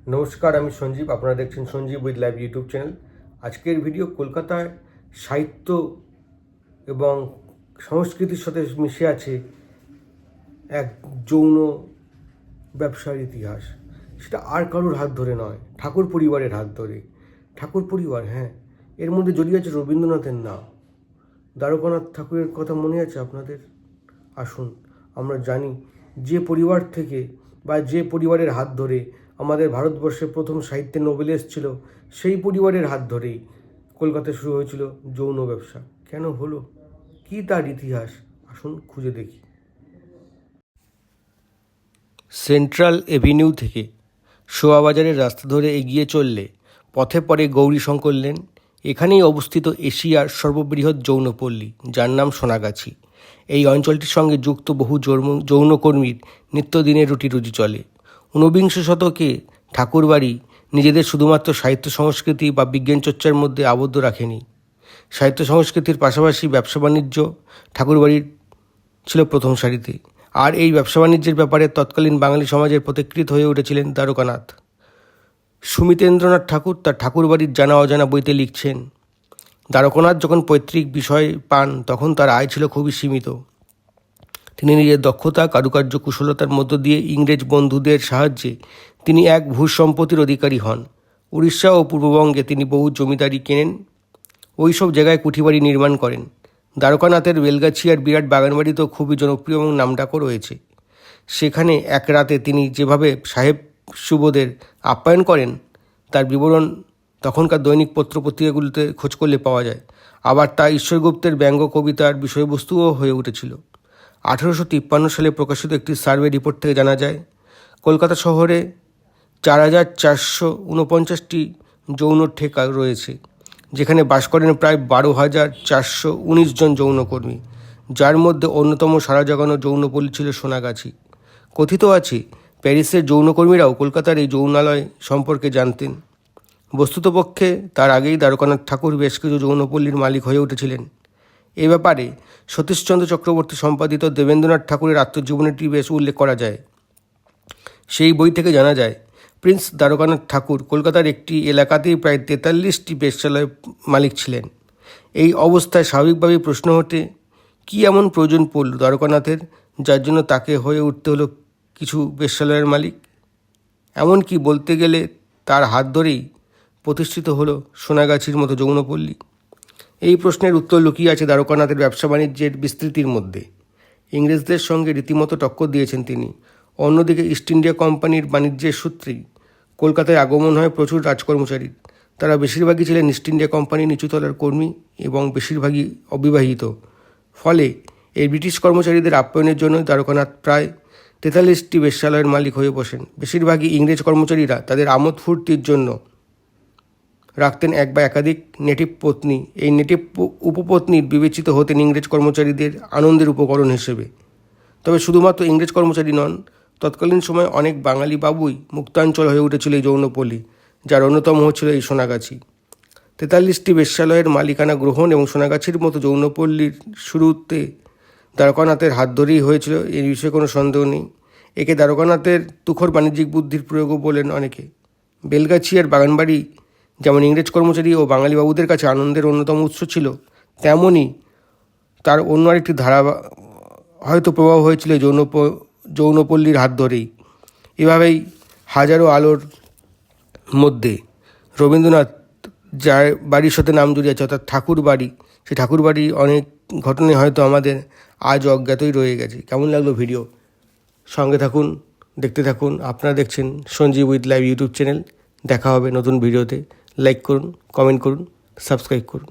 নমস্কার, আমি সঞ্জীব। আপনারা দেখছেন Sanjib with live YouTube channel. আজকের ভিডিও কলকাতায় সাহিত্য এবং সংস্কৃতির সাথে মিশে আছে এক যৌন ব্যবসার ইতিহাস। সেটা আর কারোর হাত ধরে নয়, ঠাকুর পরিবারের হাত ধরে। ঠাকুর পরিবার, হ্যাঁ, এর মধ্যে জড়িয়ে আছে রবীন্দ্রনাথের নাম। দ্বারকানাথ ঠাকুরের কথা মনে আছে আপনাদের? আসুন আমরা জানি যে পরিবার থেকে বা যে পরিবারের হাত ধরে আমাদের ভারতবর্ষে প্রথম সাহিত্যে নোবেল এসেছিল, সেই পরিবারের হাত ধরেই কলকাতায় শুরু হয়েছিল যৌন ব্যবসা। কেন হলো, কী তার ইতিহাস, আসুন খুঁজে দেখি। সেন্ট্রাল এভিনিউ থেকে শোয়াবাজারের রাস্তা ধরে এগিয়ে চললে পথে পড়ে গৌরীশঙ্কর লেন। এখানেই অবস্থিত এশিয়ার সর্ববৃহৎ যৌনপল্লী, যার নাম সোনাগাছি। এই অঞ্চলটির সঙ্গে যুক্ত বহু যৌনকর্মীর নিত্যদিনের রুটি চলে। ঊনবিংশ শতকে ঠাকুরবাড়ি নিজেদের শুধুমাত্র সাহিত্য সংস্কৃতি বা বিজ্ঞান চর্চার মধ্যে আবদ্ধ রাখেনি। সাহিত্য সংস্কৃতির পাশাপাশি ব্যবসা বাণিজ্য ঠাকুরবাড়ির ছিল প্রথম সারিতে। আর এই ব্যবসা বাণিজ্যের ব্যাপারে তৎকালীন বাঙালি সমাজের পথিকৃৎ হয়ে উঠেছিলেন দ্বারকানাথ। সুমিতেন্দ্রনাথ ঠাকুর তার ঠাকুরবাড়ির জানা অজানা বইতে লিখছেন, দ্বারকানাথ যখন পৈতৃক বিষয় পান তখন তার আয় ছিল খুবই সীমিত। তিনি নিজের দক্ষতা, কারুকার্য, কুশলতার মধ্য দিয়ে ইংরেজ বন্ধুদের সাহায্যে তিনি এক ভূসম্পত্তির অধিকারী হন। উড়িষ্যা ও পূর্ববঙ্গে তিনি বহু জমিদারি কেনেন, ওই সব জায়গায় কুঠিবাড়ি নির্মাণ করেন। দ্বারকানাথের বেলগাছিয়ার বিরাট বাগানবাড়িতেও খুবই জনপ্রিয় এবং নামডাকও রয়েছে। সেখানে এক রাতে তিনি যেভাবে সাহেব সুবোধের আপ্যায়ন করেন তার বিবরণ তখনকার দৈনিক পত্রপত্রিকাগুলিতে খোঁজ করলে পাওয়া যায়। আবার তা ঈশ্বরগুপ্তের ব্যঙ্গ কবিতার বিষয়বস্তুও হয়ে উঠেছিল। 1853 সালে প্রকাশিত একটি সার্ভে রিপোর্ট থেকে জানা যায়, কলকাতা শহরে 4449টি যৌন ঠেকা রয়েছে, যেখানে বাস করেন প্রায় 12,419 জন যৌনকর্মী, যার মধ্যে অন্যতম সারা জাগানো যৌনপল্লী ছিল সোনাগাছি। কথিত আছে প্যারিসের যৌনকর্মীরাও কলকাতার এই যৌনালয় সম্পর্কে জানতেন। বস্তুতপক্ষে তার আগেই দ্বারকানাথ ঠাকুর বেশ কিছু যৌনপল্লীর মালিক হয়ে উঠেছিলেন। এ ব্যাপারে সতীশচন্দ্র চক্রবর্তী সম্পাদিত দেবেন্দ্রনাথ ঠাকুরের আত্মজীবনীটি বেশ উল্লেখ করা যায়। সেই বই থেকে জানা যায়, প্রিন্স দ্বারকানাথ ঠাকুর কলকাতার একটি এলাকাতেই প্রায় 43টি বেশ্যালয়ের মালিক ছিলেন। এই অবস্থায় স্বাভাবিকভাবেই প্রশ্ন ওঠে, কী এমন প্রয়োজন পড়ল দ্বারকানাথের যার জন্য তাকে হয়ে উঠতে হলো কিছু বেশ্যালয়ের মালিক? এমনকি বলতে গেলে তার হাত ধরেই প্রতিষ্ঠিত হলো সোনাগাছির মতো যৌনপল্লী। এই প্রশ্নের উত্তর লুকিয়ে আছে দ্বারকানাথের ব্যবসা বাণিজ্যের বিস্তৃতির মধ্যে। ইংরেজদের সঙ্গে রীতিমতো টক্কর দিয়েছেন তিনি। অন্যদিকে ইস্ট ইন্ডিয়া কোম্পানির বাণিজ্যের সূত্রেই কলকাতায় আগমন হয় প্রচুর রাজকর্মচারীর। তারা বেশিরভাগই ছিলেন ইস্ট ইন্ডিয়া কোম্পানির নিচুতলার কর্মী এবং বেশিরভাগই অবিবাহিত। ফলে এই ব্রিটিশ কর্মচারীদের আপ্যায়নের জন্য দ্বারকানাথ প্রায় 43টি বেশ্যালয়ের মালিক হয়ে বসেন। বেশিরভাগই ইংরেজ কর্মচারীরা তাদের আমোদ ফুর্তির জন্য রাখতেন এক বা একাধিক নেটিভ পত্নী। এই নেটিভ উপপত্নীর বিবেচিত হতেন ইংরেজ কর্মচারীদের আনন্দের উপকরণ হিসেবে। তবে শুধুমাত্র ইংরেজ কর্মচারী নন, তৎকালীন সময়ে অনেক বাঙালি বাবুই মুক্তাঞ্চল হয়ে উঠেছিল এই যৌনপল্লী, যার অন্যতম হচ্ছিল এই সোনাগাছি। 43টি বেশ্যালয়ের মালিকানা গ্রহণ এবং সোনাগাছির মতো যৌনপল্লীর শুরুতে দ্বারকানাথের হাত ধরেই হয়েছিল, এই বিষয়ে কোনো সন্দেহ নেই। একে দ্বারকানাথের তুখর বাণিজ্যিক বুদ্ধির প্রয়োগও বলেন অনেকে। বেলগাছিয়ার বাগানবাড়ি যেমন ইংরেজ কর্মচারী ও বাঙালি বাবুদের কাছে আনন্দের অন্যতম উৎস ছিল, তেমনই তার অন্য আরেকটি ধারা হয়তো প্রভাব হয়েছিল যৌনপল্লীর হাত ধরেই। এভাবেই হাজারো আলোর মধ্যে রবীন্দ্রনাথ যার বাড়ির সাথে নাম জড়িয়ে আছে, অর্থাৎ ঠাকুর বাড়ি, সেই ঠাকুর বাড়ির অনেক ঘটনাই হয়তো আমাদের আজ অজ্ঞাতই রয়ে গেছে। কেমন লাগলো ভিডিও? সঙ্গে থাকুন, দেখতে থাকুন। আপনারা দেখছেন Sanjib with live YouTube channel. দেখা হবে নতুন ভিডিওতে। লাইক করুন, কমেন্ট করুন, সাবস্ক্রাইব করুন।